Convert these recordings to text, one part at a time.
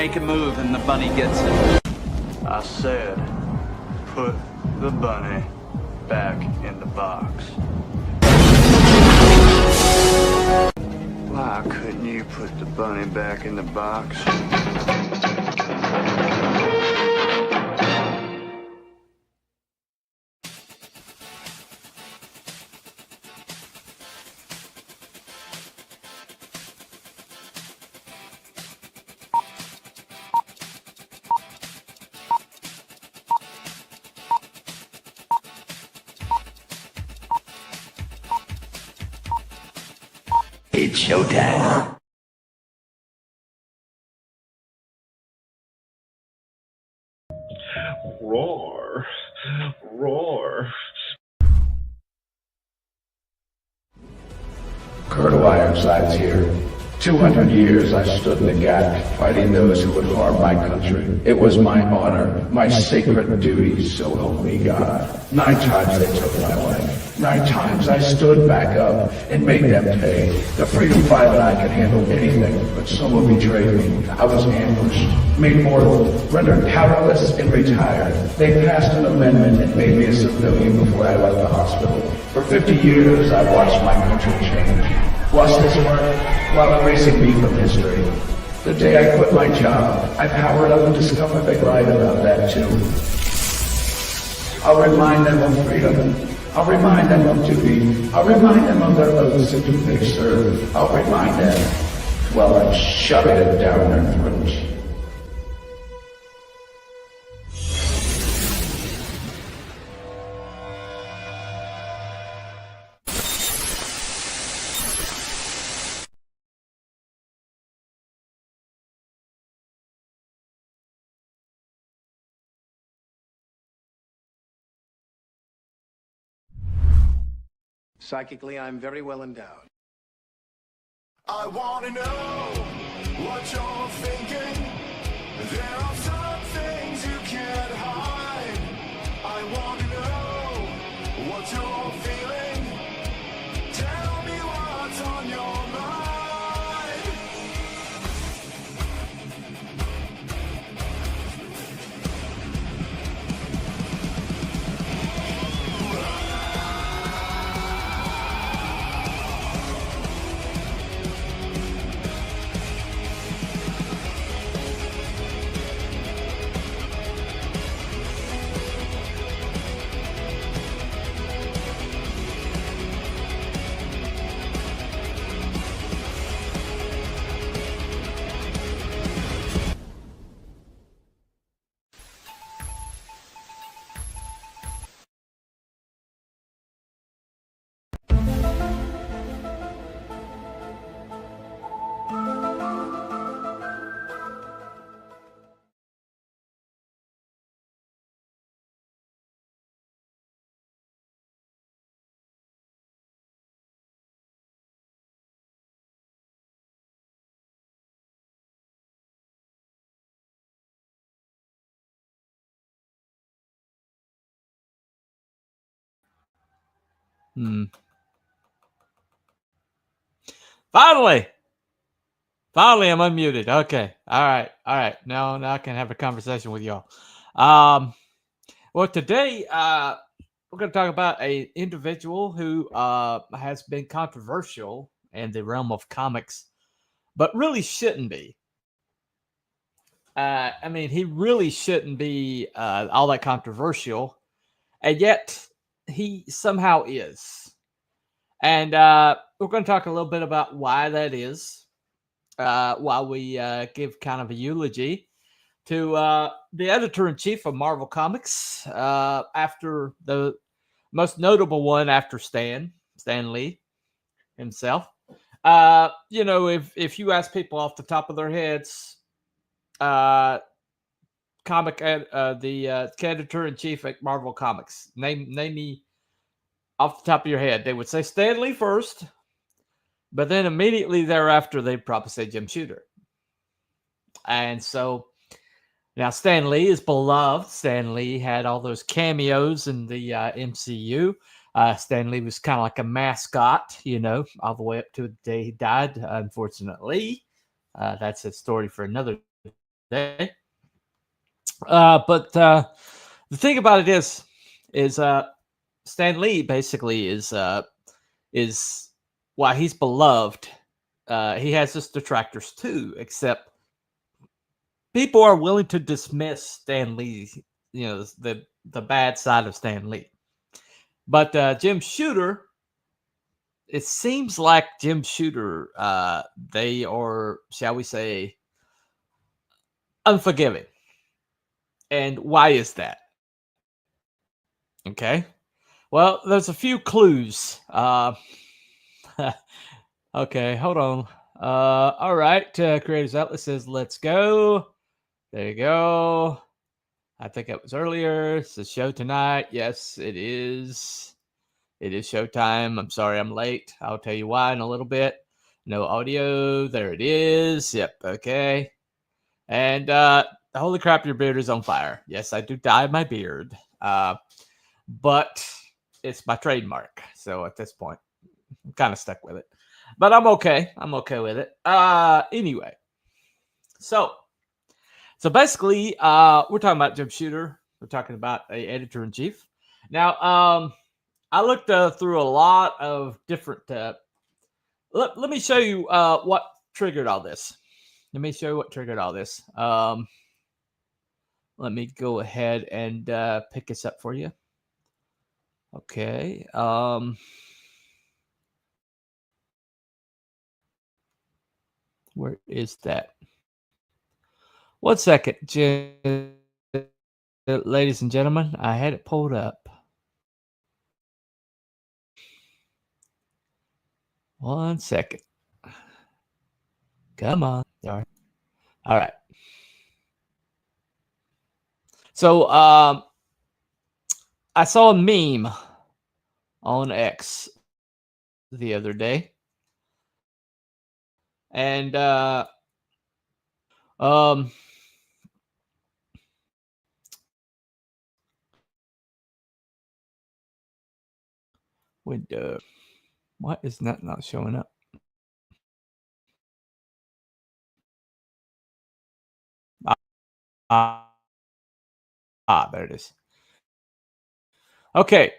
make a move and the bunny gets it. I said, put the bunny back in the box. Why couldn't you put the bunny back in the box? It's showtime. Roar. Roar. Colonel Ironsides here. 200 years I stood in the gap, fighting those who would harm my country. It was my honor, my sacred duty, so help me God. 9 times they took my life. 9 times I stood back up and made them pay. The freedom fighter and I could handle anything, but someone betrayed me. I was ambushed, made mortal, rendered powerless, and retired. They passed an amendment and made me a civilian before I left the hospital. For 50 years I watched my country change. Watched this work while erasing me from history. The day I quit my job, I powered up and discovered they lied about that too. I'll remind them of freedom. I'll remind them of duty. I'll remind them of their oaths and who they serve. I'll remind them while I'm shoving it down their throats. Psychically, I'm very well endowed. I want to know what you're thinking. There are some things you can't hide. I want to know what you're feeling. Tell me what's on your mind. Finally, I'm unmuted. Okay. All right. Now I can have a conversation with y'all. Well, today we're going to talk about an individual who has been controversial in the realm of comics, but really shouldn't be. I mean, he really shouldn't be all that controversial, and yet he somehow is. And we're going to talk a little bit about why that is, while we give kind of a eulogy to the editor-in-chief of Marvel Comics, after the most notable one after Stan Lee himself. You know, if you ask people off the top of their heads, the editor-in-chief at Marvel Comics, name me off the top of your head, they would say Stan Lee first, but then immediately thereafter, they'd probably say Jim Shooter. And so now Stan Lee is beloved. Stan Lee had all those cameos in the MCU. Stan Lee was kind of like a mascot, you know, all the way up to the day he died, unfortunately. That's a story for another day. But the thing about it is Stan Lee basically is why he's beloved. He has his detractors too, except people are willing to dismiss Stan Lee, the bad side of Stan Lee. But Jim Shooter, it seems like Jim Shooter, they are, shall we say, unforgiving. And why is that? Okay. Well, there's a few clues. Okay, hold on. All right. Creators Outlet says, let's go. There you go. I think it was earlier. It's a show tonight. Yes, it is. It is showtime. I'm sorry I'm late. I'll tell you why in a little bit. No audio. There it is. Yep. Okay. And holy crap, your beard is on fire. Yes, I do dye my beard. But it's my trademark. So at this point, I'm kind of stuck with it. But I'm okay. I'm okay with it. Anyway. So basically, we're talking about Jim Shooter. We're talking about a editor-in-chief. Now, I looked through a lot of different. Let me show you what triggered all this. Let me show you what triggered all this. Let me go ahead and pick this up for you. Okay. Where is that? 1 second, ladies and gentlemen. I had it pulled up. 1 second. Come on. All right. So I saw a meme on X the other day. And window. Why is that not showing up? There it is. Okay.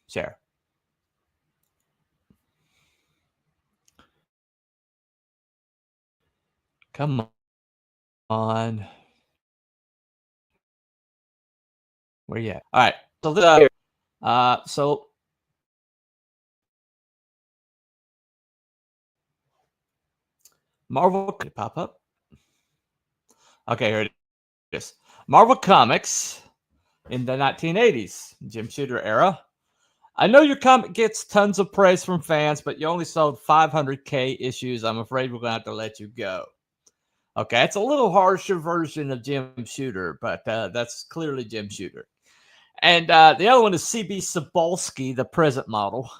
Share. Come on. Where you at? All right. So this, so Marvel could pop up. Okay, here it is. Marvel Comics in the 1980s, Jim Shooter era. I know your comic gets tons of praise from fans, but you only sold 500K issues. I'm afraid we're going to have to let you go. Okay, it's a little harsher version of Jim Shooter, but that's clearly Jim Shooter. And the other one is CB Cebulski, the present model.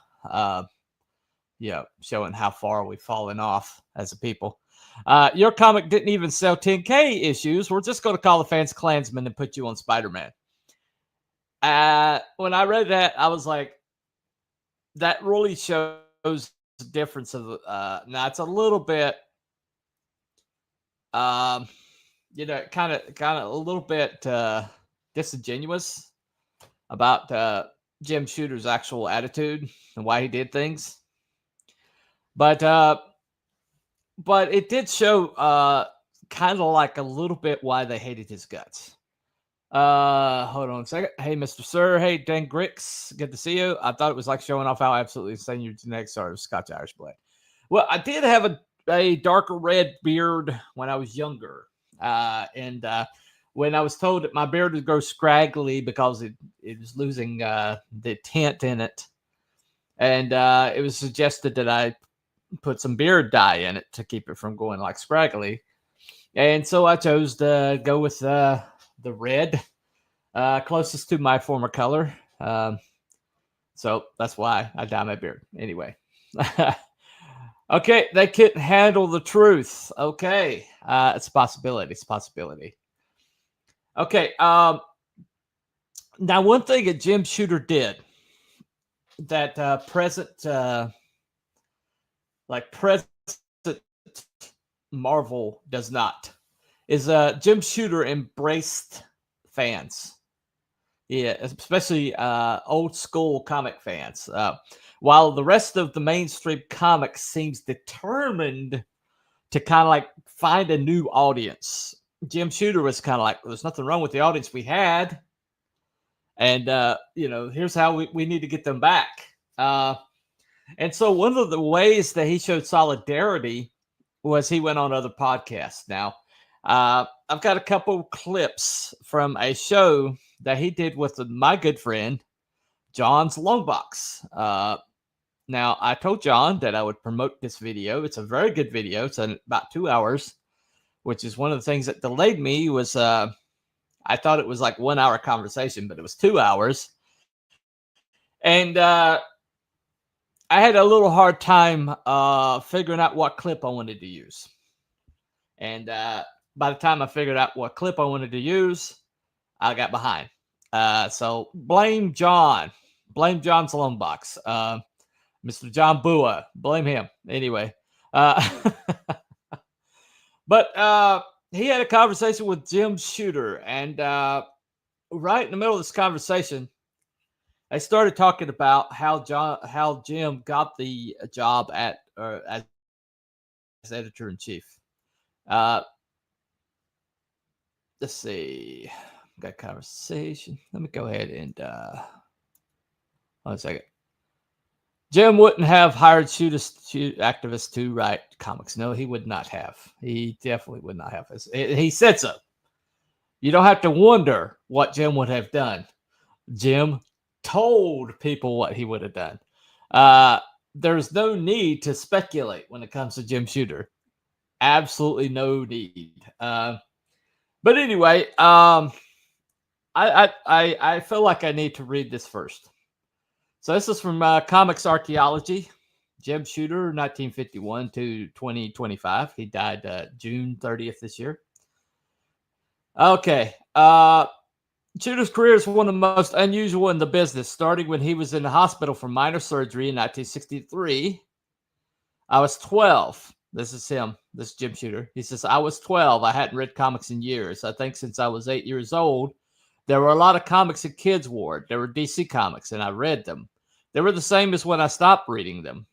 Showing how far we've fallen off as a people. Your comic didn't even sell 10K issues. We're just going to call the fans Klansmen and put you on Spider-Man. When I read that, I was like, that really shows the difference of now it's a little bit kind of a little bit disingenuous about Jim Shooter's actual attitude and why he did things. But it did show kind of like a little bit why they hated his guts. Hold on a second. Hey, Mr. Sir. Hey, Dan Grix. Good to see you. I thought it was like showing off how absolutely insane your genetics are of Scotch Irish blood. Well, I did have a darker red beard when I was younger. And when I was told that my beard would grow scraggly because it was losing the tint in it. And it was suggested that I put some beard dye in it to keep it from going like scraggly. And so I chose to go with the red, closest to my former color. So that's why I dye my beard. Anyway. Okay, they couldn't handle the truth. Okay. It's a possibility. It's a possibility. Okay. Now, one thing that Jim Shooter did that present Marvel does not. Is Jim Shooter embraced fans. Yeah, especially old school comic fans. While the rest of the mainstream comics seems determined to kind of like find a new audience, Jim Shooter was kind of like, there's nothing wrong with the audience we had. And, here's how we need to get them back. And so one of the ways that he showed solidarity was he went on other podcasts. Now, I've got a couple clips from a show that he did with my good friend, John's Longbox. Now, I told John that I would promote this video. It's a very good video. It's about 2 hours, which is one of the things that delayed me was I thought it was like 1 hour conversation, but it was 2 hours. And I had a little hard time figuring out what clip I wanted to use. And by the time I figured out what clip I wanted to use, I got behind. So blame John. Blame John's Longbox. Mr. John Bua. Blame him. Anyway. But he had a conversation with Jim Shooter. And right in the middle of this conversation, I started talking about how Jim got the job as editor-in-chief. Let's see. Got conversation. Let me go ahead and 1 second. Jim wouldn't have hired activists to write comics. No, he would not have. He definitely would not have. He said so. You don't have to wonder what Jim would have done. Jim told people what he would have done. There's no need to speculate when it comes to Jim Shooter. Absolutely no need. But anyway, I feel like I need to read this first. So this is from Comics Archaeology. Jim Shooter, 1951 to 2025. He died June 30th this year. Okay. Shooter's career is one of the most unusual in the business, starting when he was in the hospital for minor surgery in 1963. I was 12. This is him. This is Jim Shooter. He says, I was 12. I hadn't read comics in years. I think since I was 8 years old, there were a lot of comics in Kids Ward. There were DC comics, and I read them. They were the same as when I stopped reading them.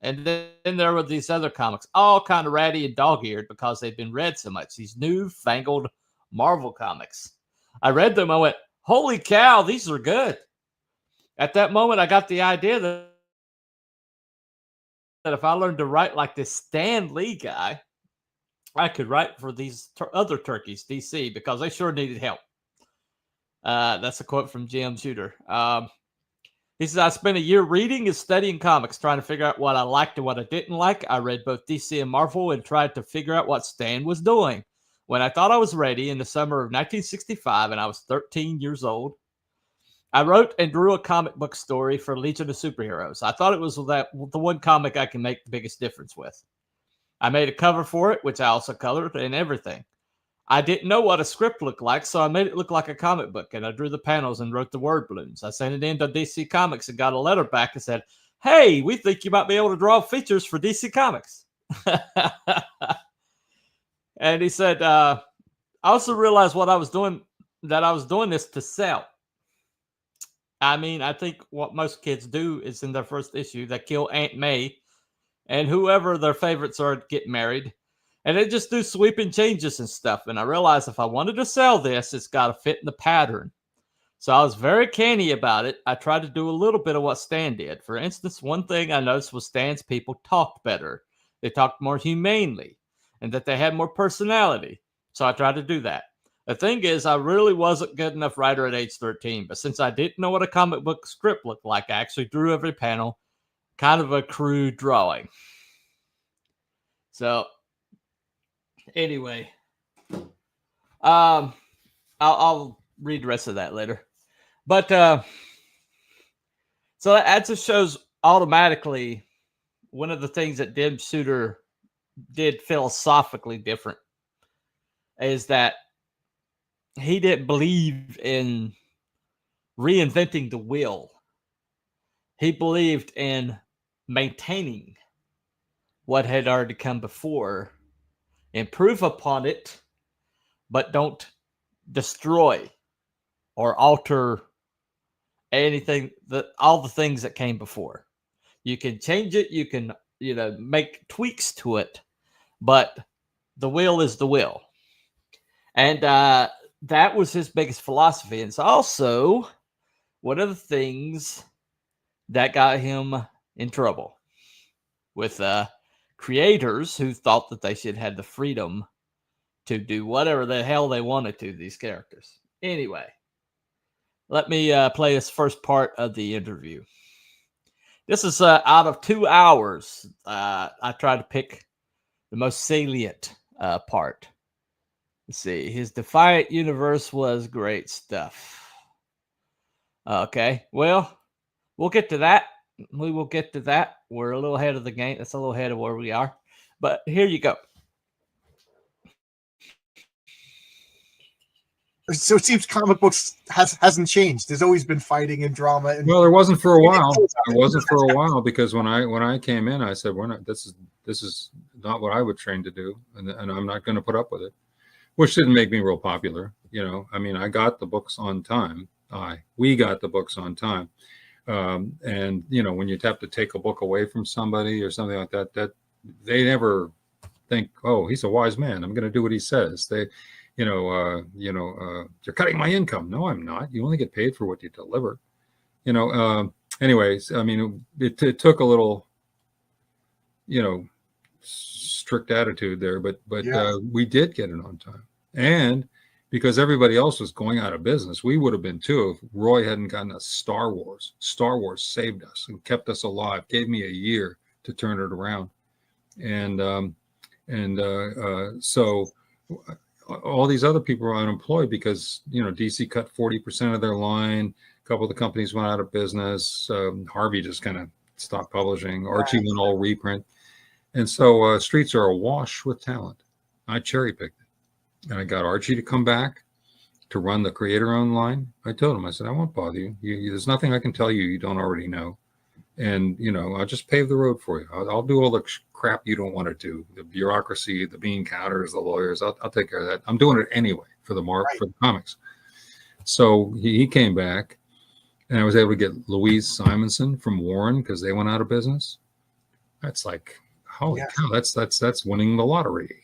And then there were these other comics, all kind of ratty and dog-eared because they'd been read so much. These newfangled Marvel comics. I read them. I went, holy cow, these are good. At that moment, I got the idea that if I learned to write like this Stan Lee guy, I could write for these other turkeys, DC, because they sure needed help. That's a quote from Jim Shooter. He says, I spent a year reading and studying comics, trying to figure out what I liked and what I didn't like. I read both DC and Marvel and tried to figure out what Stan was doing. When I thought I was ready in the summer of 1965, and I was 13 years old, I wrote and drew a comic book story for Legion of Superheroes. I thought it was the one comic I can make the biggest difference with. I made a cover for it, which I also colored and everything. I didn't know what a script looked like, so I made it look like a comic book, and I drew the panels and wrote the word balloons. I sent it in to DC Comics and got a letter back and said, hey, we think you might be able to draw features for DC Comics. And he said, I also realized that I was doing this to sell. I mean, I think what most kids do is in their first issue, they kill Aunt May and whoever their favorites are get married. And they just do sweeping changes and stuff. And I realized if I wanted to sell this, it's got to fit in the pattern. So I was very canny about it. I tried to do a little bit of what Stan did. For instance, one thing I noticed was Stan's people talked better. They talked more humanely and that they had more personality. So I tried to do that. The thing is, I really wasn't good enough writer at age 13. But since I didn't know what a comic book script looked like, I actually drew every panel, kind of a crude drawing. So anyway, I'll read the rest of that later. But so that just shows automatically one of the things that Jim Shooter did philosophically different is that he didn't believe in reinventing the wheel. He believed in maintaining what had already come before, improve upon it, but don't destroy or alter anything, all the things that came before. You can change it, you can, make tweaks to it, but the will is the will. And that was his biggest philosophy. And it's also one of the things that got him in trouble with creators who thought that they should have the freedom to do whatever the hell they wanted to these characters. Anyway, let me play this first part of the interview. This is out of 2 hours. I tried to pick the most salient part. Let's see. His Defiant universe was great stuff. Okay, well, we'll get to that. We will get to that. We're a little ahead of the game. That's a little ahead of where we are. But here you go. So it seems comic books hasn't changed. There's always been fighting and drama. And well, there wasn't for a while. It wasn't for a while because when I came in, I said, "We're not. This is not what I would train to do, and I'm not going to put up with it." Which didn't make me real popular. I mean, I got the books on time. We got the books on time. And when you have to take a book away from somebody or something like that, that they never think, "Oh, he's a wise man. I'm going to do what he says." They, you're cutting my income. No, I'm not. You only get paid for what you deliver. Anyways, I mean, it took a little, strict attitude there, but yeah. We did get it on time, and because everybody else was going out of business, we would have been too if Roy hadn't gotten us Star Wars. Star Wars saved us and kept us alive. Gave me a year to turn it around, so all these other people were unemployed because DC cut 40% of their line. A couple of the companies went out of business. Harvey just kind of stopped publishing. Archie went all reprint. And so streets are awash with talent. I cherry picked it. And I got Archie to come back to run the creator-owned line. I told him, I said, "I won't bother you. There's nothing I can tell you don't already know. And, I'll just pave the road for you. I'll do all the crap you don't want to do. The bureaucracy, the bean counters, the lawyers. I'll take care of that. I'm doing it anyway for the for the comics." So he came back, and I was able to get Louise Simonson from Warren because they went out of business. That's like, holy cow, that's winning the lottery.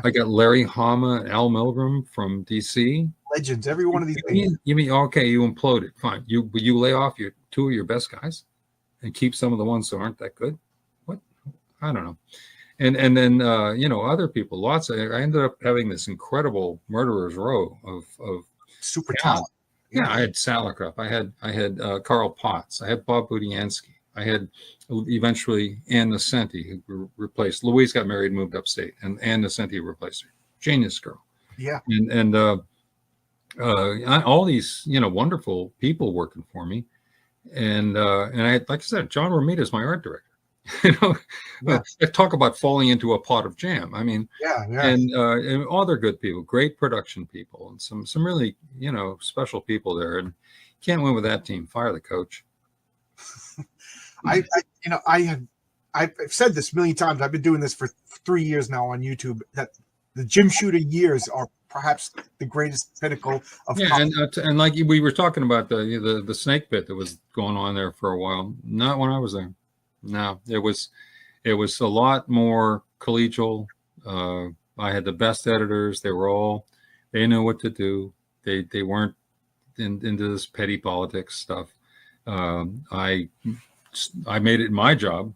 I got Larry Hama and Al Milgram from DC. Legends, every one of these things. You mean, okay, you imploded. Fine. You lay off two of your best guys and keep some of the ones that aren't that good. What? I don't know. And then other people, lots of, I ended up having this incredible murderer's row of super talent. Yeah, I had Salikrup, I had Carl Potts, I had Bob Budiansky, I had eventually Ann Nesenti, who replaced Louise, got married, moved upstate, and Ann Nesenti replaced her. Genius girl. Yeah. And all these wonderful people working for me, and I had, like I said, John Romita is my art director. I talk about falling into a pot of jam. I mean, and other good people, great production people, and some really special people there. And can't win with that team. Fire the coach. I've said this a million times. I've been doing this for 3 years now on YouTube. That the Jim Shooter years are perhaps the greatest pinnacle of and like we were talking about the snake pit that was going on there for a while. Not when I was there. No, it was a lot more collegial. I had the best editors. They knew what to do. They weren't into this petty politics stuff. I made it my job.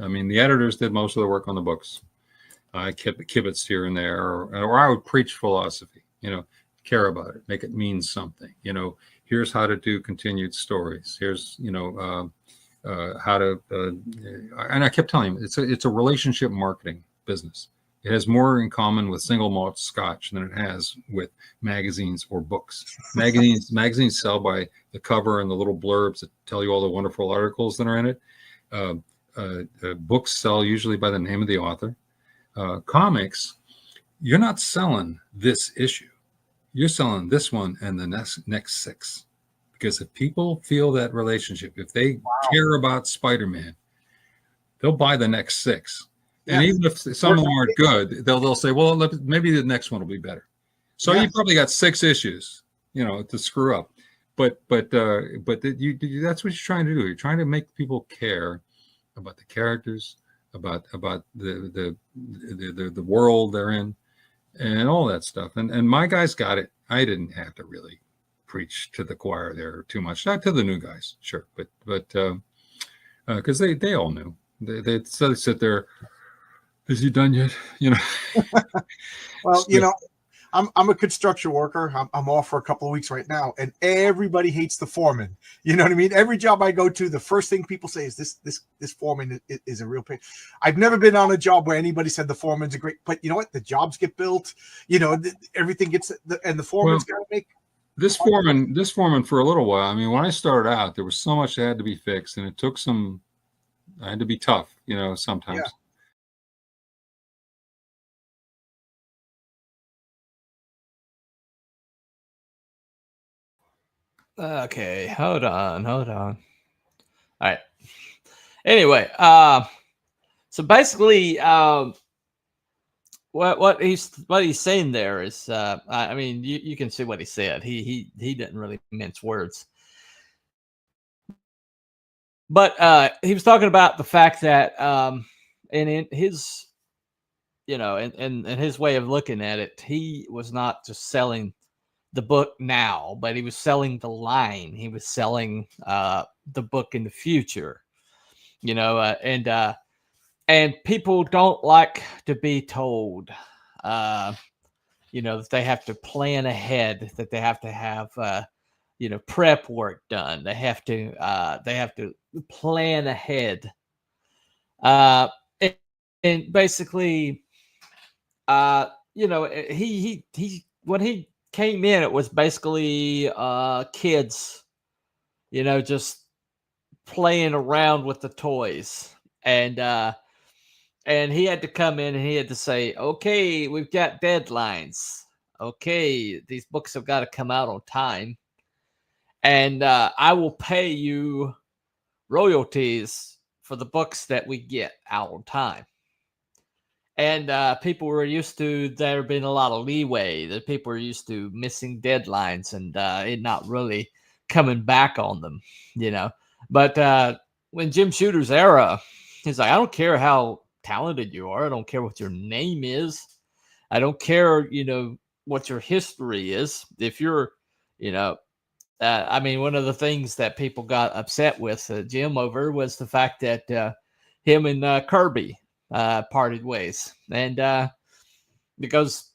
I mean, the editors did most of the work on the books. I kibitzed here and there, or I would preach philosophy. Care about it, make it mean something. Here's how to do continued stories. Here's how to and I kept telling him it's a relationship marketing business. It has more in common with single malt scotch than it has with magazines or books. Magazines sell by the cover and the little blurbs that tell you all the wonderful articles that are in it. Books sell usually by the name of the author. Comics, you're not selling this issue. You're selling this one and the next 6. Because if people feel that relationship, if they care about Spider-Man, they'll buy the next 6. And even if some of them aren't good, they'll say, well, maybe the next one will be better. So you probably got 6 issues, you know, to screw up. But that's what you're trying to do. You're trying to make people care about the characters, about the world they're in, and all that stuff. And my guys got it. I didn't have to really preach to the choir there too much. Not to the new guys, sure, but because they all knew. They sit there. Is he done yet? You know. Well, you know, I'm a construction worker. I'm off for a couple of weeks right now, and everybody hates the foreman. You know what I mean? Every job I go to, the first thing people say is this foreman is a real pain. I've never been on a job where anybody said the foreman's a great, but you know what? The jobs get built. You know, everything gets, and the foreman's got to make. This foreman for a little while. I mean, when I started out, there was so much that had to be fixed, and it took some. I had to be tough, you know, sometimes. Yeah. Okay, hold on. All right. Anyway, so basically, what he's saying there is, I mean, you can see what he said. He didn't really mince words, but he was talking about the fact that, and in his, you know, in his way of looking at it, he was not just selling the book now, but he was selling the line. He was selling the book in the future, you know, and people don't like to be told, you know, that they have to plan ahead, that they have to have, you know, prep work done. They have to plan ahead. And basically, you know, he when he came in, it was basically kids, you know, just playing around with the toys, and he had to come in and he had to say, okay, we've got deadlines, okay, these books have got to come out on time, and I will pay you royalties for the books that we get out on time. And people were used to there being a lot of leeway, that people were used to missing deadlines and it not really coming back on them, you know. But when Jim Shooter's era, he's like, I don't care how talented you are. I don't care what your name is. I don't care, you know, what your history is. If you're, you know, I mean, one of the things that people got upset with Jim over was the fact that him and Kirby parted ways, and because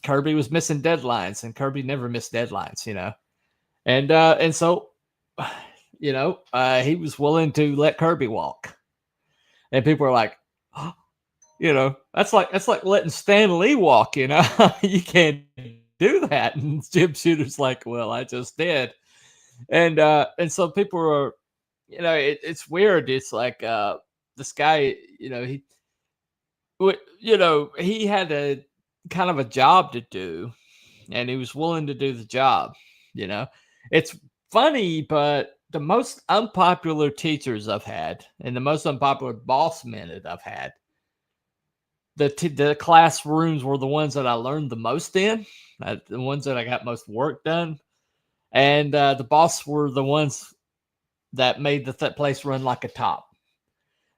Kirby was missing deadlines, and Kirby never missed deadlines, you know, and so, you know, he was willing to let Kirby walk, and people were like, oh, you know, that's like letting Stan Lee walk, you know. You can't do that. And Jim Shooter's like, well, I just did, and so people were, you know, it's weird. It's like this guy, you know, he had a kind of a job to do, and he was willing to do the job. You know, it's funny, but the most unpopular teachers I've had, and the most unpopular boss men that I've had, the classrooms were the ones that I learned the most in, the ones that I got most work done, and the boss were the ones that made the place run like a top.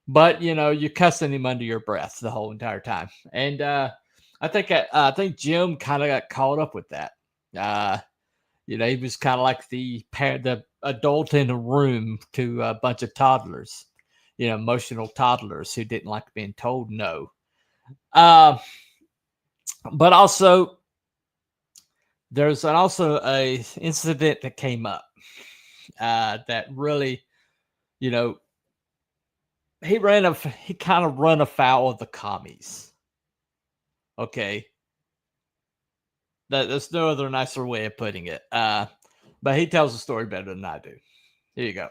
But you know, you're cussing him under your breath the whole entire time, and I think Jim kind of got caught up with that. You know, he was kind of like the adult in a room to a bunch of toddlers, you know, emotional toddlers who didn't like being told no. But also, there's also a incident that came up that really, you know, he kind of run afoul of the commies. Okay. There's no other nicer way of putting it. But he tells the story better than I do. Here you go.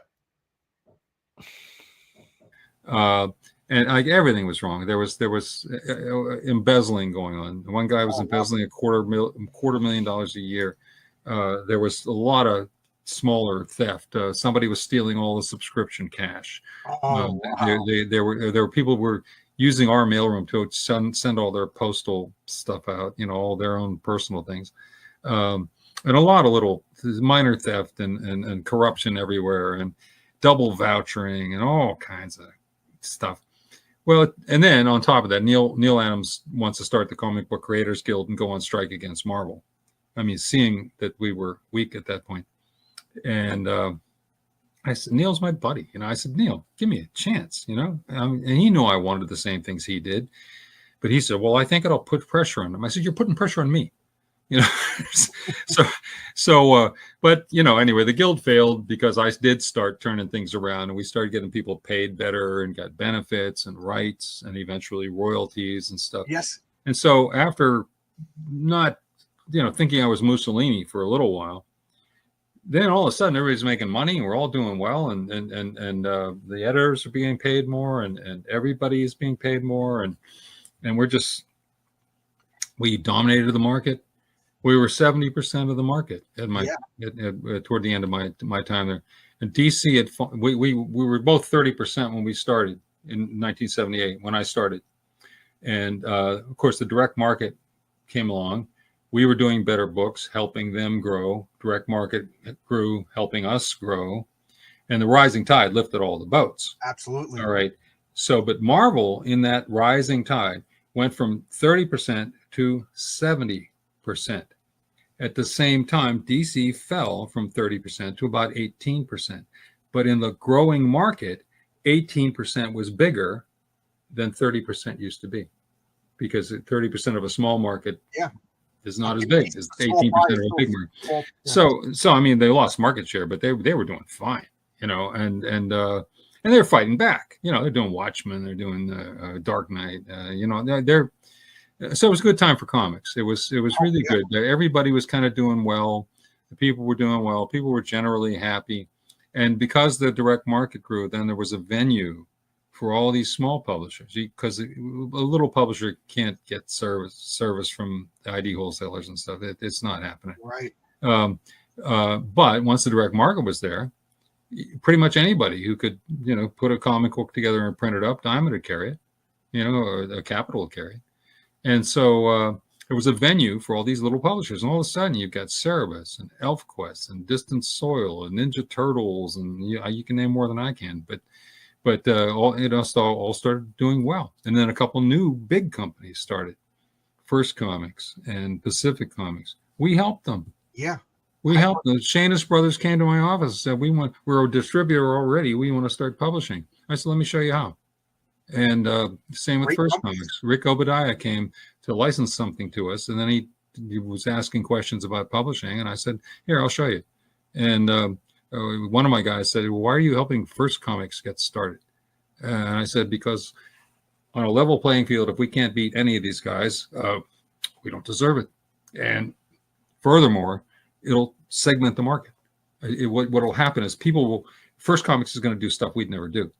And like everything was wrong. There was embezzling going on. One guy was embezzling $250,000 a year. There was a lot of smaller theft. Somebody was stealing all the subscription cash. There were people who were using our mailroom to send all their postal stuff out, all their own personal things. And a lot of little minor theft and corruption everywhere, and double vouchering and all kinds of stuff. Well, and then on top of that, Neil Adams wants to start the Comic Book Creators Guild and go on strike against Marvel. I mean, seeing that we were weak at that point. And I said, Neil's my buddy. I said, Neil, give me a chance, and he knew I wanted the same things he did. But he said, well, I think it'll put pressure on him. I said, you're putting pressure on me. But anyway, the guild failed because I did start turning things around, and we started getting people paid better and got benefits and rights and eventually royalties and stuff. Yes. And so after not, thinking I was Mussolini for a little while, then all of a sudden everybody's making money and we're all doing well, and the editors are being paid more, and everybody is being paid more, and we dominated the market. We were 70% of the market toward the end of my time there. And DC we were both 30% when we started in 1978 when I started, and of course the direct market came along. We were doing better books, helping them grow. Direct market grew, helping us grow, and the rising tide lifted all the boats. Absolutely. All right. So, but Marvel in that rising tide went from 30% to 70%. At the same time, DC fell from 30% to about 18%. But in the growing market, 18% was bigger than 30% used to be, because 30% of a small market is not as big as 18% of a big market. So I mean, they lost market share, but they were doing fine, and they're fighting back. They're doing Watchmen, they're doing Dark Knight. So it was a good time for comics. It was really good. Everybody was kind of doing well. The people were doing well. People were generally happy. And because the direct market grew, then there was a venue for all these small publishers, because a little publisher can't get service from ID wholesalers and stuff. It's not happening. Right. But once the direct market was there, pretty much anybody who could, put a comic book together and print it up, Diamond would carry it, or a Capital would carry it. And so there was a venue for all these little publishers. And all of a sudden, you've got Cerebus and ElfQuest and Distant Soil and Ninja Turtles, and you can name more than I can. But all started doing well. And then a couple new big companies started, First Comics and Pacific Comics. We helped them. Yeah. We helped. The Shanus brothers came to my office and said, we're a distributor already. We want to start publishing. I said, let me show you how. And same with Great First companies. Comics. Rick Obadiah came to license something to us, and then he was asking questions about publishing, and I said, here, I'll show you. And one of my guys said, well, why are you helping First Comics get started? And I said, because on a level playing field, if we can't beat any of these guys, we don't deserve it. And furthermore, it'll segment the market. What will happen is First Comics is going to do stuff we'd never do.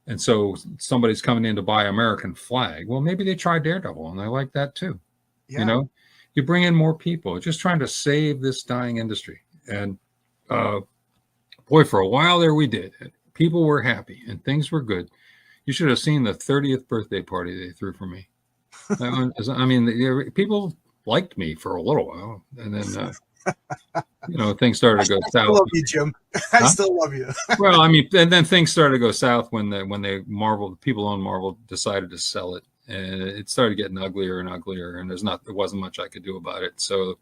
And so somebody's coming in to buy American Flag. Well, maybe they try Daredevil and they like that too. Yeah. You bring in more people, just trying to save this dying industry. And boy, for a while there we did. People were happy and things were good. You should have seen the 30th birthday party they threw for me. I mean, people liked me for a little while, and then things started to go south. I love you, Jim. I still love you. Well, I mean, and then things started to go south when people on Marvel decided to sell it, and it started getting uglier and uglier, and there wasn't much I could do about it. So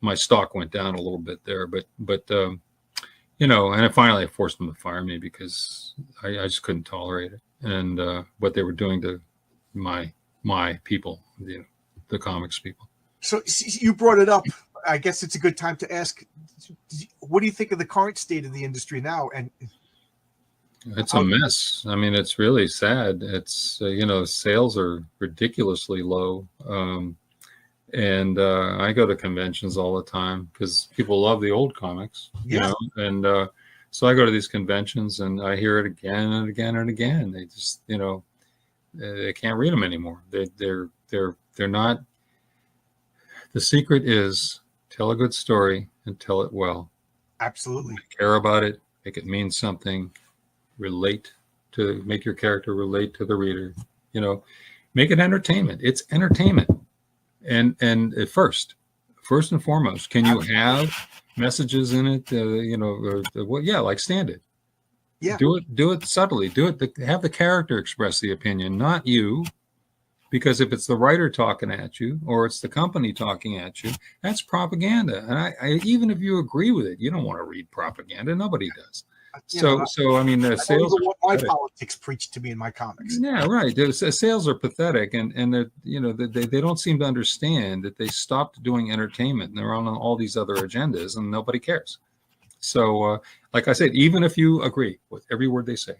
my stock went down a little bit there, but and finally I forced them to fire me because I just couldn't tolerate it, and what they were doing to my people, the comics people. So you brought it up. I guess it's a good time to ask, what do you think of the current state of the industry now? And it's a mess. I mean, it's really sad. It's, sales are ridiculously low. And I go to conventions all the time because people love the old comics, and so I go to these conventions and I hear it again and again and again. They just, they can't read them anymore. They're not. The secret is tell a good story and tell it well. Absolutely. Care about it. Make it mean something. Make your character relate to the reader. You know, make it entertainment. It's entertainment. And first and foremost, can you have messages in it? You know, well, yeah, like stand it. Yeah. Do it subtly. Have the character express the opinion, not you. Because if it's the writer talking at you or it's the company talking at you, that's propaganda. And I even if you agree with it, you don't want to read propaganda. Nobody does. So I mean, the sales. I don't even want my politics preached to me in my comics. Yeah, right. The sales are pathetic, and they're, you know, they don't seem to understand that they stopped doing entertainment and they're on all these other agendas, and nobody cares. So, like I said, even if you agree with every word they say,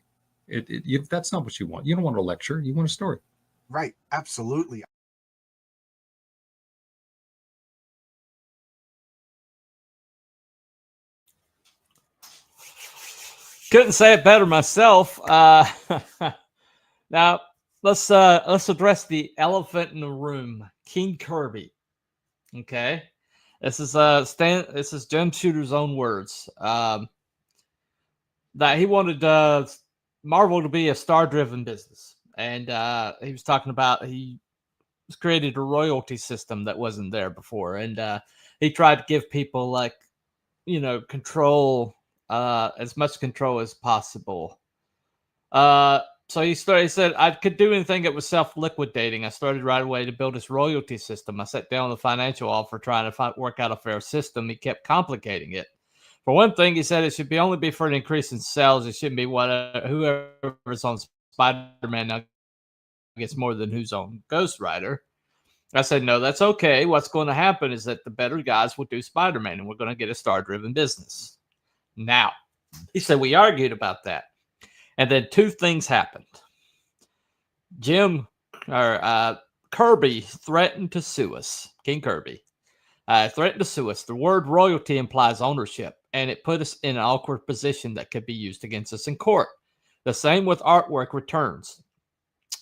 that's not what you want. You don't want a lecture. You want a story. Right. Absolutely. Couldn't say it better myself. Now let's address the elephant in the room, King Kirby. Okay, this is This is Jim Shooter's own words. That he wanted Marvel to be a star-driven business, and he was talking about he created a royalty system that wasn't there before, and he tried to give people, like, you know, control, as much control as possible. So he said, I could do anything that was self-liquidating. I started right away to build this royalty system. I sat down with a financial offer trying to work out a fair system. He kept complicating it. For one thing, he said it should only be for an increase in sales. It shouldn't be whoever's on Spider-Man now gets more than who's on Ghost Rider. I said, no, that's okay. What's going to happen is that the better guys will do Spider-Man, and we're going to get a star-driven business. Now, he said, we argued about that. And then two things happened. Kirby threatened to sue us. King Kirby threatened to sue us. The word royalty implies ownership, and it put us in an awkward position that could be used against us in court. The same with artwork returns.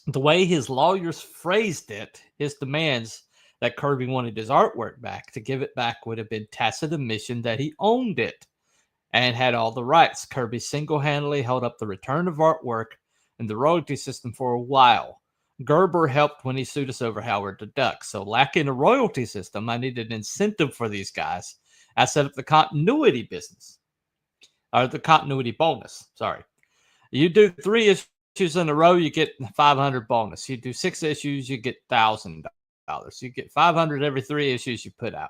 The way his lawyers phrased it, his demands that Kirby wanted his artwork back, to give it back would have been tacit admission that he owned it and had all the rights. Kirby single-handedly held up the return of artwork and the royalty system for a while. Gerber helped when he sued us over Howard the Duck. So lacking a royalty system, I needed an incentive for these guys. I set up the continuity business, or the continuity bonus. Sorry. You do 3 issues in a row, you get 500 bonus. You do 6 issues, you get $1,000. You get 500 every 3 issues you put out.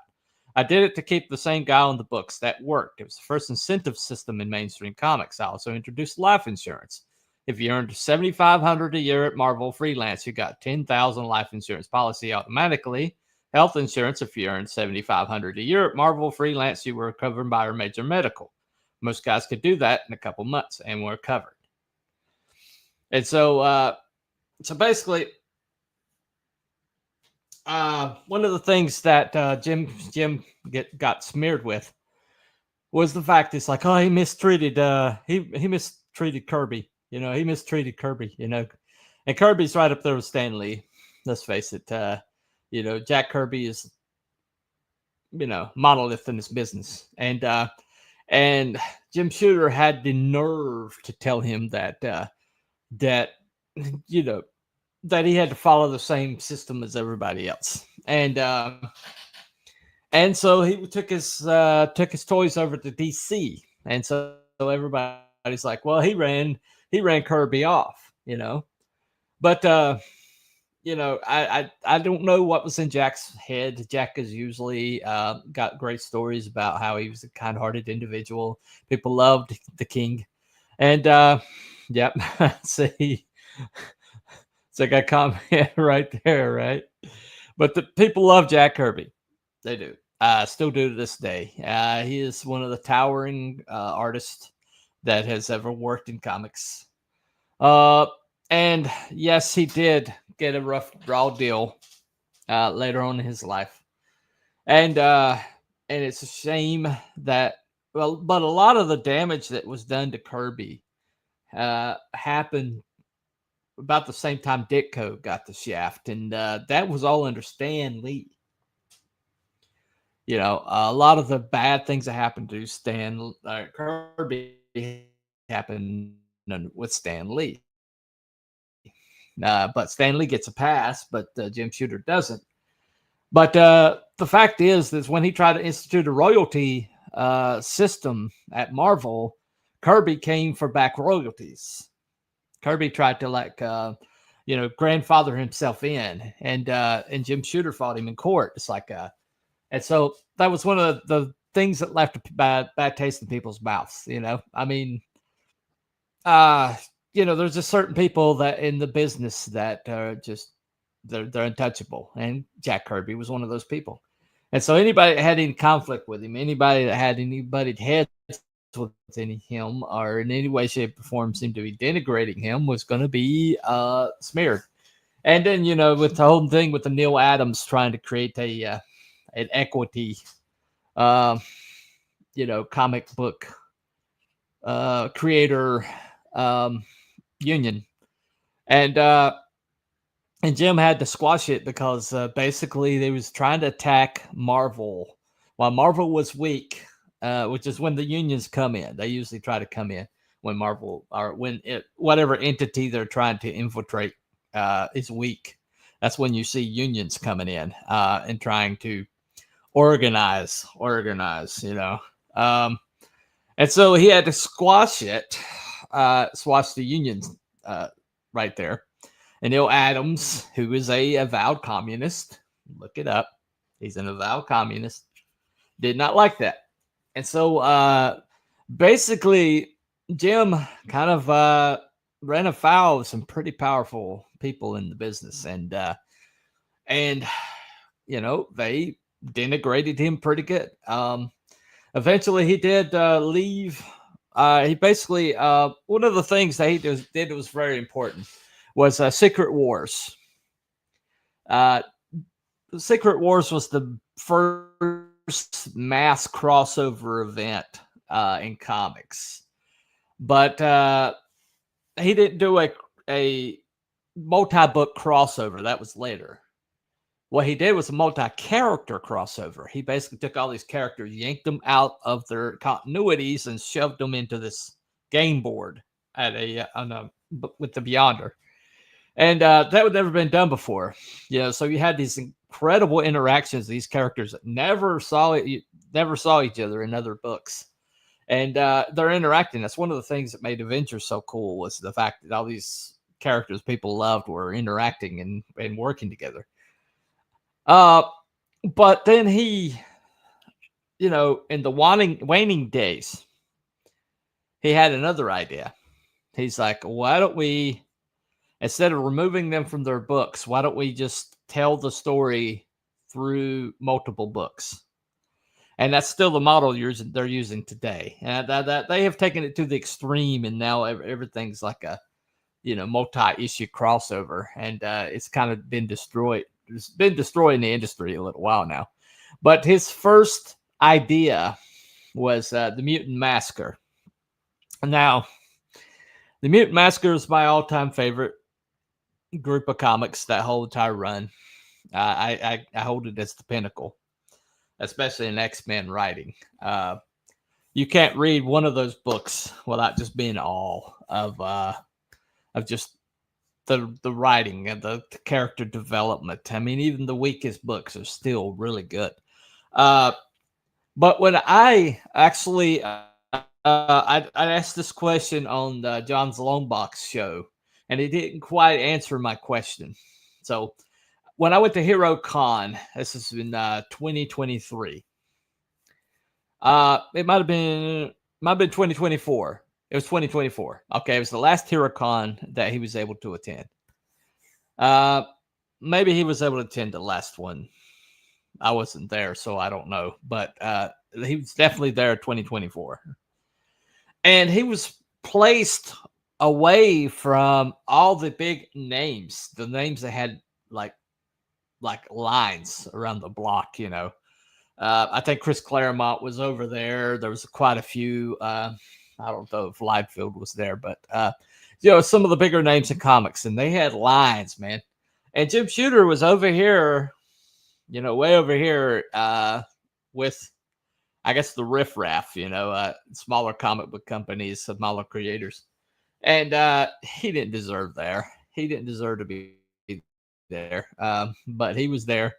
I did it to keep the same guy on the books. That worked. It was the first incentive system in mainstream comics. I also introduced life insurance. If you earned $7,500 a year at Marvel freelance, you got 10,000 life insurance policy automatically. Health insurance, if you earned $7,500 a year at Marvel freelance, you were covered by our major medical. Most guys could do that in a couple months and were covered. And so basically, one of the things that Jim got smeared with was the fact it's like, oh, he mistreated he mistreated Kirby. You know, he mistreated Kirby, you know. And Kirby's right up there with Stan Lee. Let's face it. You know, Jack Kirby is, you know, monolith in his business. And Jim Shooter had the nerve to tell him that you know, that he had to follow the same system as everybody else. And so he took his toys over to DC. And so everybody's like, well, he ran Kirby off, you know. But you know, I don't know what was in Jack's head. Jack is usually got great stories about how he was a kind-hearted individual. People loved the King. And yep, see, it's like a comment right there, right? But the people love Jack Kirby. They do. Still do to this day. He is one of the towering artists that has ever worked in comics. And yes, he did get a rough draw deal later on in his life. And it's a shame that, well, but a lot of the damage that was done to Kirby happened about the same time Ditko got the shaft, and that was all under Stan Lee. You know, a lot of the bad things that happened to Kirby happened with Stan Lee. But Stan Lee gets a pass, but Jim Shooter doesn't. But the fact is when he tried to institute a royalty system at Marvel, Kirby came for back royalties. Kirby tried to grandfather himself in, and Jim Shooter fought him in court. It's like, and so that was one of the things that left a bad taste in people's mouths. I mean, there's just certain people that in the business that are just they're untouchable, and Jack Kirby was one of those people. And so anybody that had any conflict with him, anybody that had anybody heads with him, or in any way, shape, or form seemed to be denigrating him, was going to be smeared. And then with the whole thing with the Neil Adams trying to create an equity, comic book creator union, and Jim had to squash it because basically they was trying to attack Marvel while Marvel was weak, which is when the unions come in. They usually try to come in when Marvel or whatever entity they're trying to infiltrate is weak. That's when you see unions coming in and trying to organize. And so he had to squash it, squash the unions right there. And Neil Adams, who is a avowed communist, look it up, he's an avowed communist, did not like that. And so basically, Jim kind of ran afoul of some pretty powerful people in the business. And they denigrated him pretty good. Eventually, he did leave. He basically, one of the things that he did that was very important was Secret Wars. Secret Wars was the first mass crossover event in comics. But he didn't do a multi-book crossover. That was later. What he did was a multi-character crossover. He basically took all these characters, yanked them out of their continuities, and shoved them into this game board with the Beyonder. And that had never been done before. So you had these incredible interactions. These characters that never saw each other in other books, and they're interacting. That's one of the things that made Avengers so cool, was the fact that all these characters people loved were interacting and working together. But then he, in the waning days, he had another idea. He's like, why don't we, instead of removing them from their books, why don't we just tell the story through multiple books? And that's still the model they're using today. And that they have taken it to the extreme, and now everything's like a, multi-issue crossover, and it's kind of been destroyed. It's been destroying the industry a little while now. But his first idea was the Mutant Massacre. Now, the Mutant Massacre is my all-time favorite group of comics that whole entire run. I hold it as the pinnacle, especially in X-Men writing. You can't read one of those books without just being in awe of just the writing and the character development. I mean, even the weakest books are still really good. But when I actually I asked this question on John's Longbox show, and he didn't quite answer my question. So when I went to Hero Con, this is in 2023. It might have been 2024. It was 2024. Okay, it was the last Hero Con that he was able to attend. Maybe he was able to attend the last one. I wasn't there, so I don't know. But he was definitely there 2024. And he was placed away from all the big names, the names that had like lines around the block, I think Chris Claremont was over there. There was quite a few. I don't know if Liefeld was there, but some of the bigger names in comics, and they had lines, man. And Jim Shooter was over here, way over here with, I guess, the riffraff, smaller comic book companies, smaller creators. And he didn't deserve there. he didn't deserve to be there, but he was there,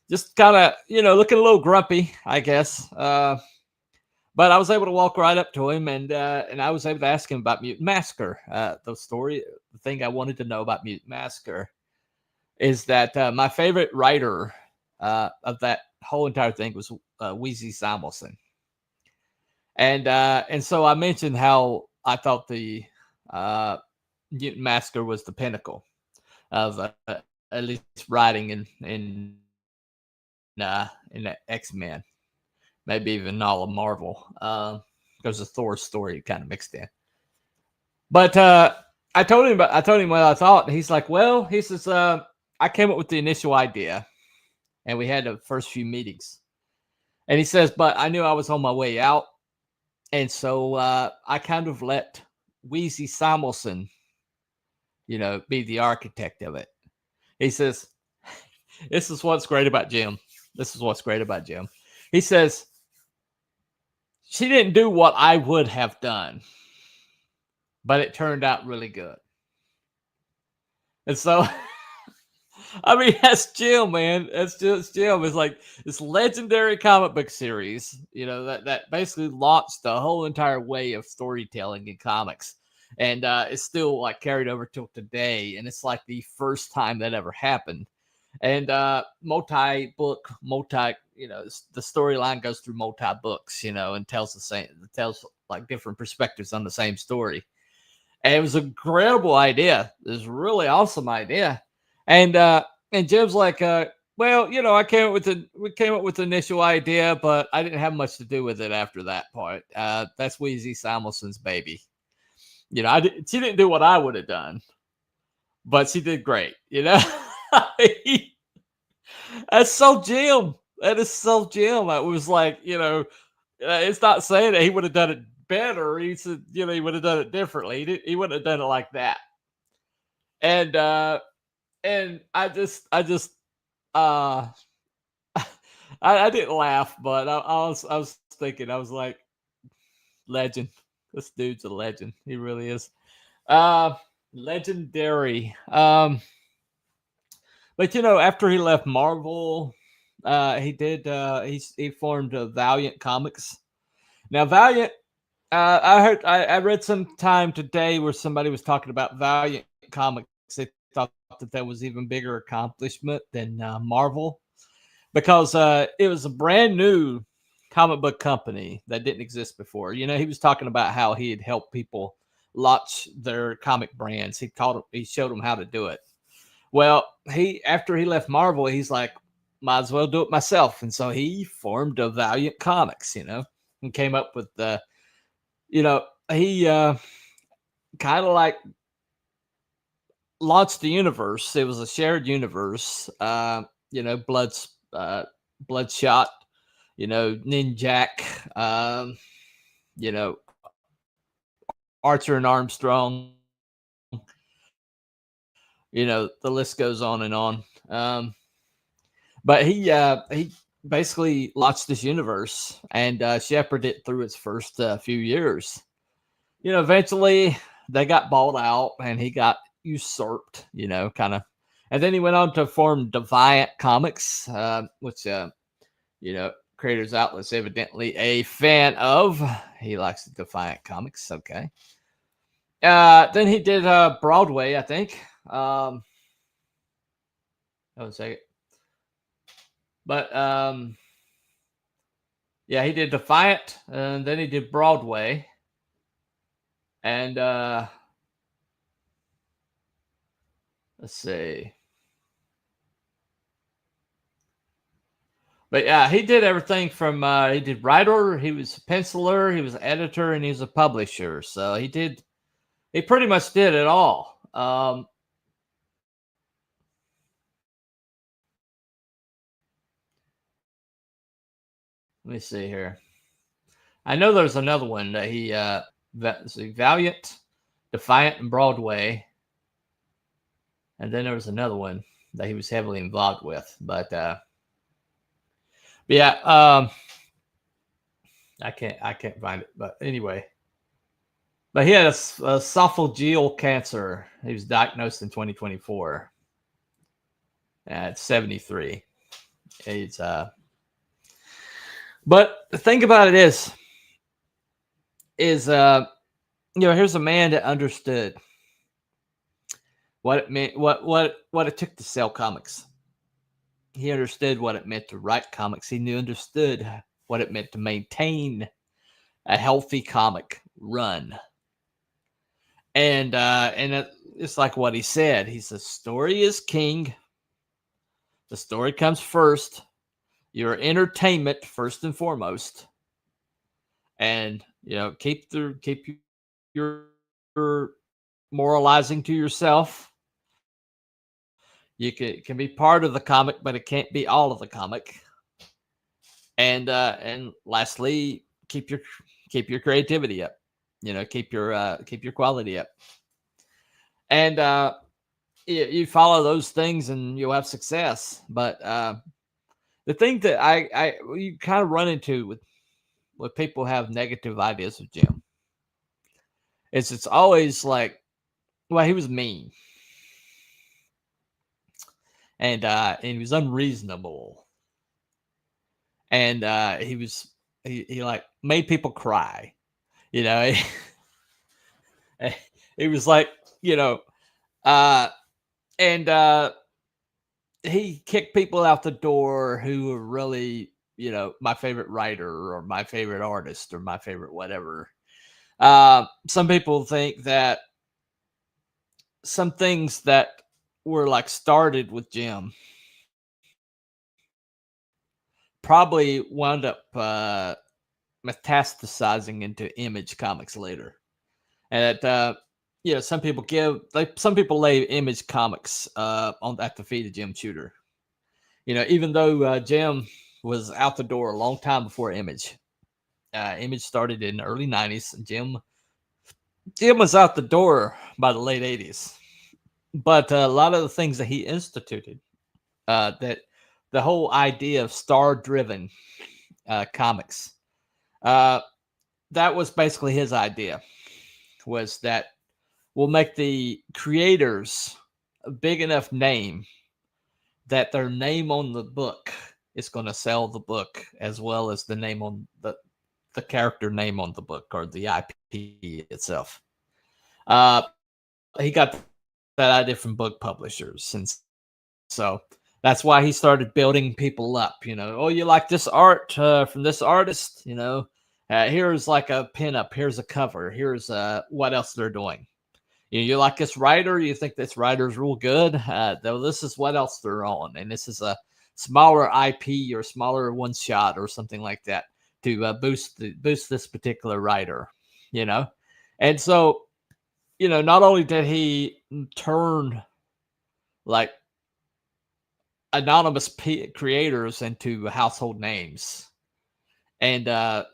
just kind of, looking a little grumpy, I guess. But I was able to walk right up to him, and I was able to ask him about Mutant Massacre. The thing I wanted to know about Mutant Massacre is that my favorite writer of that whole entire thing was Wheezy Simonson. And so I mentioned how I thought the Mutant Massacre was the pinnacle of at least writing in the X-Men, maybe even all of Marvel. There's a Thor story kind of mixed in. But I told him what I thought. And he's like, well, he says, I came up with the initial idea, and we had the first few meetings. And he says, but I knew I was on my way out. And so I kind of let Wheezy Simonson, be the architect of it. He says, this is what's great about Jim. This is what's great about Jim. He says, she didn't do what I would have done, but it turned out really good. And so, I mean, that's Jim, man. That's just Jim. It's like this legendary comic book series, that basically launched the whole entire way of storytelling in comics. And it's still like carried over till today. And it's like the first time that ever happened. And the storyline goes through multi-books, and tells like different perspectives on the same story. And it was an incredible idea. It was a really awesome idea. And Jim's like, well, we came up with the initial idea, but I didn't have much to do with it after that part. That's Wheezy Simonson's baby. She didn't do what I would have done, but she did great. That's so Jim. That is so Jim. It was like, it's not saying that he would have done it better. He said, he would have done it differently. He wouldn't have done it like that. And I just I didn't laugh, but I was thinking, I was like, legend. This dude's a legend. He really is. Legendary. But after he left Marvel, he formed Valiant Comics. Now Valiant, I read some time today where somebody was talking about Valiant Comics. They thought that was even bigger accomplishment than Marvel, because it was a brand new comic book company that didn't exist before. He was talking about how he had helped people launch their comic brands. He showed them how to do it. Well, after he left Marvel, he's like, might as well do it myself. And so he formed a Valiant Comics, and came up with he kind of like launched the universe. It was a shared universe, Bloodshot, Ninjak, Archer and Armstrong, the list goes on and on. But he basically launched this universe and shepherded it through its first few years. Eventually they got bought out and he got usurped, kind of. And then he went on to form Defiant Comics, which, Creators Outlet's evidently a fan of. He likes the Defiant Comics. Okay. Then he did Broadway, I think. Hold on a second. But he did Defiant, and then he did Broadway. And let's see. But yeah, he did everything from he did writer, he was a penciler, he was an editor, and he was a publisher. So he pretty much did it all. Let me see here. I know there's another one that he Valiant, Defiant, and Broadway. And then there was another one that he was heavily involved with. But yeah, I can't find it. But anyway, But he had esophageal cancer. He was diagnosed in 2024 at 73. He's but the thing about it is here's a man that understood what it meant, what it took to sell comics. He understood what it meant to write comics. He understood what it meant to maintain a healthy comic run. And it's like what he said. He says, story is king. The story comes first. Your entertainment first and foremost. And, keep your moralizing to yourself. You can be part of the comic, but it can't be all of the comic. And lastly, keep your creativity up. Keep your quality up. And you follow those things, and you'll have success. But the thing that you kind of run into with people have negative ideas of Jim is it's always like, well, he was mean. And he was unreasonable. And he like made people cry. He was like, and he kicked people out the door who were really, my favorite writer or my favorite artist or my favorite whatever. Some people think that some things that were like started with Jim probably wound up metastasizing into Image Comics later. And that some people lay Image Comics at the feet of Jim Shooter. Even though Jim was out the door a long time before Image. Image started in the early 90s. And Jim was out the door by the late 80s. But a lot of the things that he instituted, that the whole idea of star-driven comics, that was basically his idea, was that we'll make the creators a big enough name that their name on the book is going to sell the book as well as the name on the character name on the book or the IP itself. He got that idea from book publishers, and so that's why he started building people up. Oh, you like this art from this artist? Here's like a pinup. Here's a cover. Here's what else they're doing. You like this writer? You think this writer's real good? This is what else they're on, and this is a smaller IP or smaller one shot or something like that to boost this particular writer. And so not only did he turn like anonymous creators into household names and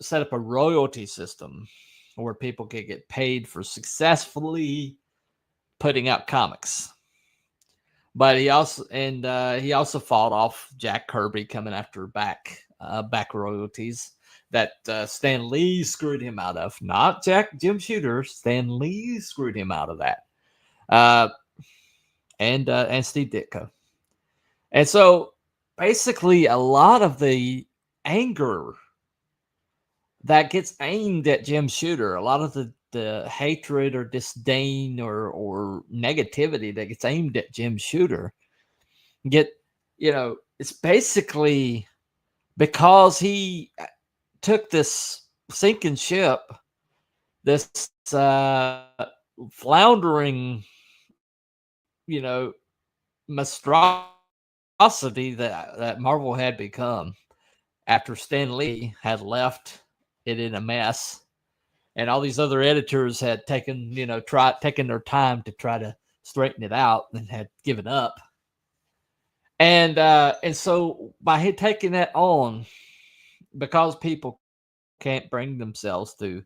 set up a royalty system where people could get paid for successfully putting out comics. But he also fought off Jack Kirby coming after back royalties that Stan Lee screwed him out of. Not Jim Shooter. Stan Lee screwed him out of that. And Steve Ditko. And so basically a lot of the anger that gets aimed at Jim Shooter, a lot of the hatred or disdain or negativity that gets aimed at Jim Shooter it's basically because he took this sinking ship, this floundering, monstrosity that Marvel had become after Stan Lee had left it in a mess, and all these other editors had taken their time to try to straighten it out and had given up. And so by taking that on, because people can't bring themselves to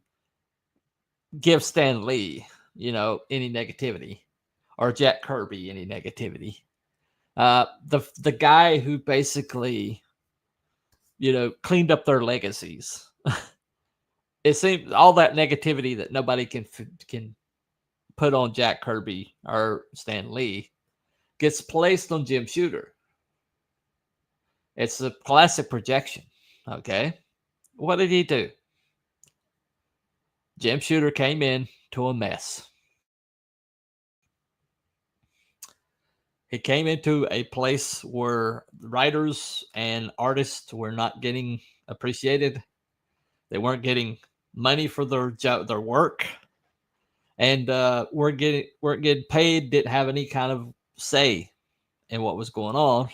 give Stan Lee, any negativity, or Jack Kirby any negativity, the guy who basically, cleaned up their legacies it seems all that negativity that nobody can put on Jack Kirby or Stan Lee gets placed on Jim Shooter. It's a classic projection. Okay. What did he do? Jim Shooter came in to a mess. He came into a place where writers and artists were not getting appreciated. They weren't getting money for their work, and weren't getting paid. Didn't have any kind of say in what was going on,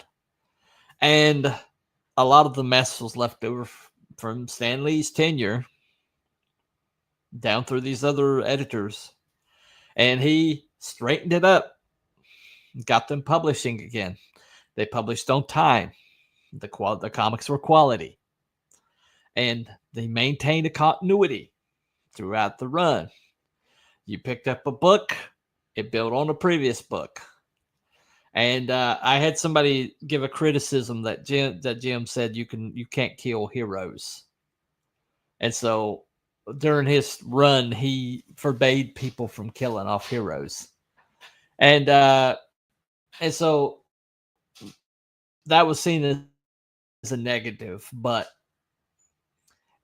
and a lot of the mess was left over from Stan Lee's tenure down through these other editors, and he straightened it up. Got them publishing again. They published on time. The comics were quality. And they maintained a continuity throughout the run. You picked up a book, it built on a previous book. And I had somebody give a criticism that Jim said you can't kill heroes. And so during his run, he forbade people from killing off heroes. And so that was seen as a negative. But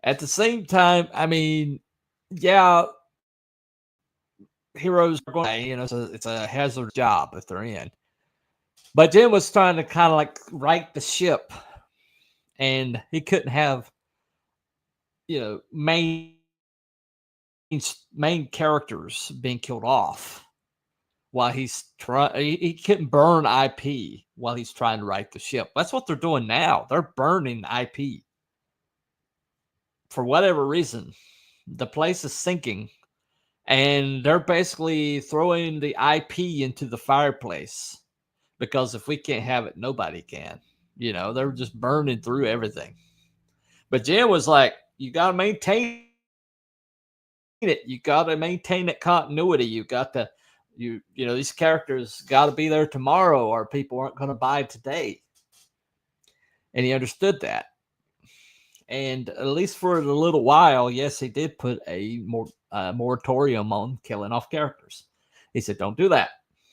at the same time, I mean, yeah, heroes are going, it's a hazard job if they're in. But Jim was trying to kind of like right the ship. And he couldn't have, main characters being killed off. While he's he couldn't burn IP while he's trying to right the ship. That's what they're doing now. They're burning IP. For whatever reason, the place is sinking, and they're basically throwing the IP into the fireplace because if we can't have it, nobody can. They're just burning through everything. But Jim was like, you got to maintain it. You got to maintain that continuity. You got to. These characters got to be there tomorrow or people aren't going to buy today. And he understood that. And at least for a little while, yes, he did put a moratorium on killing off characters. He said, don't do that.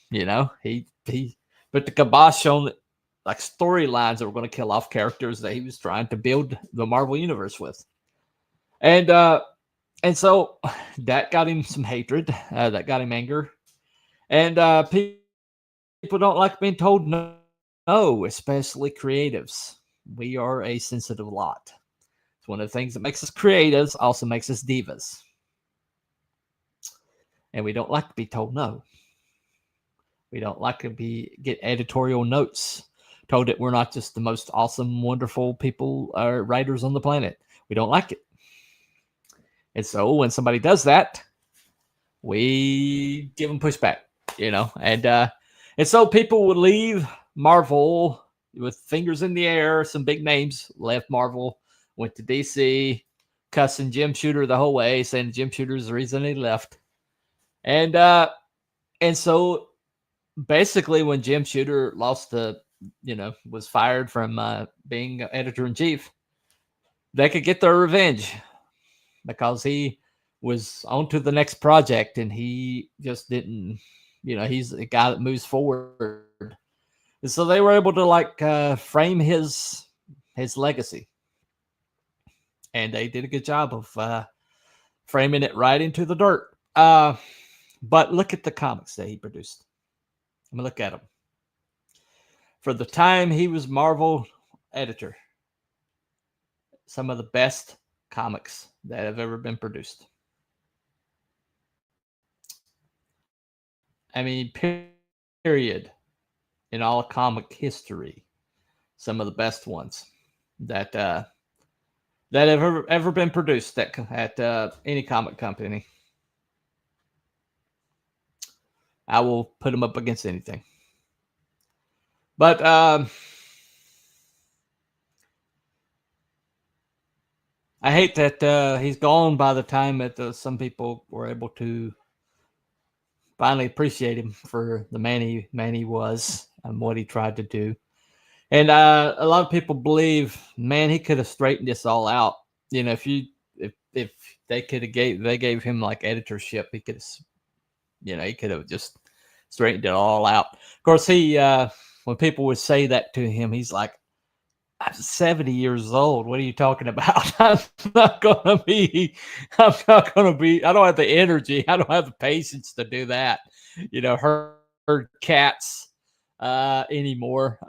He put the kibosh on like storylines that were going to kill off characters that he was trying to build the Marvel Universe with. And so that got him some hatred. That got him anger. And people don't like being told no, especially creatives. We are a sensitive lot. It's one of the things that makes us creatives, also makes us divas. And we don't like to be told no. We don't like to get editorial notes told that we're not just the most awesome, wonderful people or writers on the planet. We don't like it. And so when somebody does that, we give them pushback. And so people would leave Marvel with fingers in the air, some big names, left Marvel, went to DC, cussing Jim Shooter the whole way, saying Jim Shooter is the reason he left. And so basically when Jim Shooter was fired from being editor-in-chief, they could get their revenge because he was on to the next project and he just didn't. He's a guy that moves forward. And so they were able to frame his legacy. And they did a good job of framing it right into the dirt. But look at the comics that he produced. Let me look at them. For the time he was Marvel editor, some of the best comics that have ever been produced. I mean, period. In all comic history, some of the best ones that have ever been produced at any comic company. I will put them up against anything. But I hate that he's gone by the time that some people were able to finally appreciate him for the man he was and what he tried to do. And a lot of people believe, man, he could have straightened this all out. If you if they could have gave him like editorship, he could he could have just straightened it all out. Of course, he when people would say that to him, he's like, I'm 70 years old. What are you talking about? I'm not gonna be, I don't have the energy. I don't have the patience to do that. Herd cats anymore.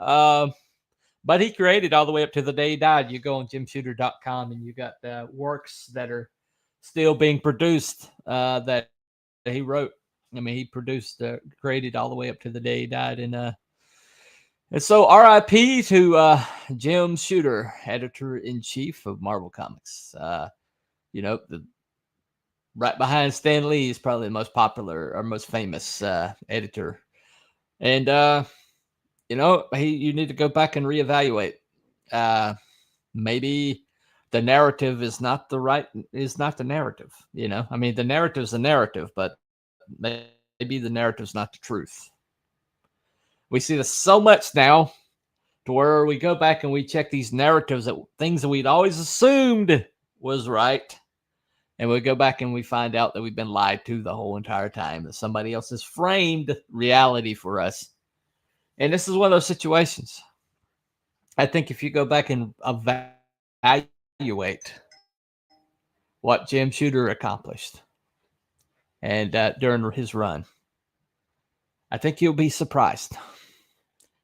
But he created all the way up to the day he died. You go on jimshooter.com and you got works that are still being produced that he wrote. I mean, he created all the way up to the day he died. And so RIP to Jim Shooter, editor-in-chief of Marvel Comics. Right behind Stan Lee is probably the most popular or most famous editor. And, you need to go back and reevaluate. Maybe the narrative is not the narrative. I mean, the narrative's the narrative, but maybe the narrative's not the truth. We see this so much now to where we go back and we check these narratives that things that we'd always assumed was right. And we go back and we find out that we've been lied to the whole entire time, that somebody else has framed reality for us. And this is one of those situations. I think if you go back and evaluate what Jim Shooter accomplished and during his run, I think you'll be surprised.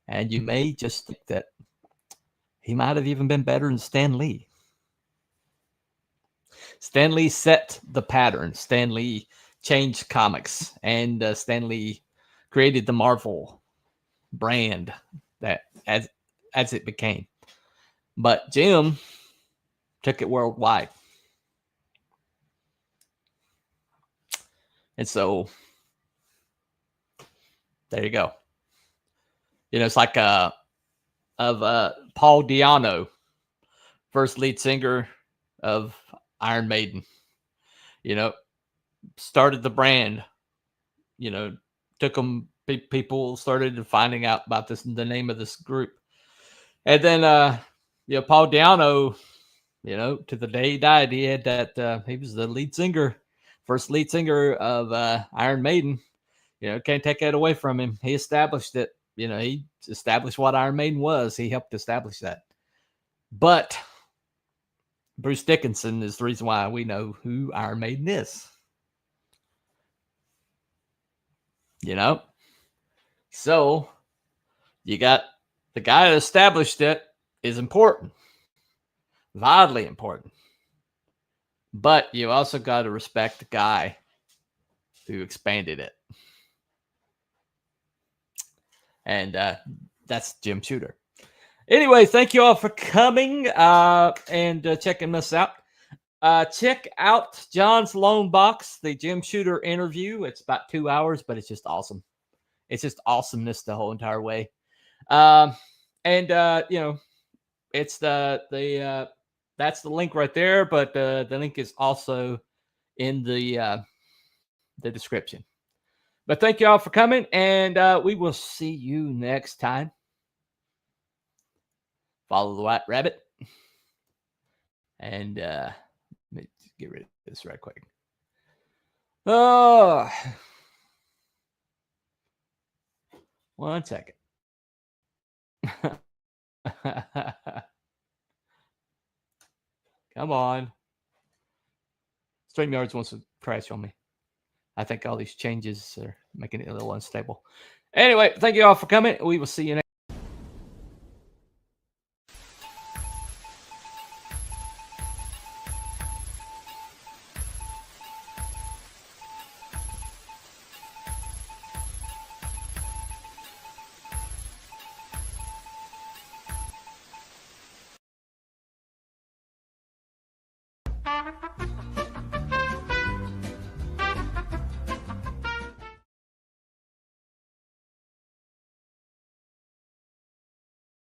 And you may just think that he might have even been better than Stan Lee. Stan Lee set the pattern. Stan Lee changed comics. And Stan Lee created the Marvel brand that as it became. But Jim took it worldwide. And so there you go. It's like Paul Di'Anno, first lead singer of Iron Maiden. Started the brand. Took them. People started finding out about the name of this group, and then Paul Di'Anno, to the day he died, he had that. He was the lead singer, first lead singer of Iron Maiden. Can't take that away from him. He established it. He established what Iron Maiden was. He helped establish that. But Bruce Dickinson is the reason why we know who Iron Maiden is. So you got the guy that established it is important, vitally important. But you also got to respect the guy who expanded it. And that's Jim Shooter. Anyway, thank you all for coming and checking us out. Check out John's Longbox, the Jim Shooter interview. It's about 2 hours, but it's just awesome. It's just awesomeness the whole entire way. It's that's the link right there, but the link is also in the description. But thank you all for coming, and we will see you next time. Follow the white rabbit. And let me get rid of this right quick. Oh, 1 second. Come on. StreamYards wants to crash on me. I think all these changes are making it a little unstable. Anyway, thank you all for coming. We will see you next.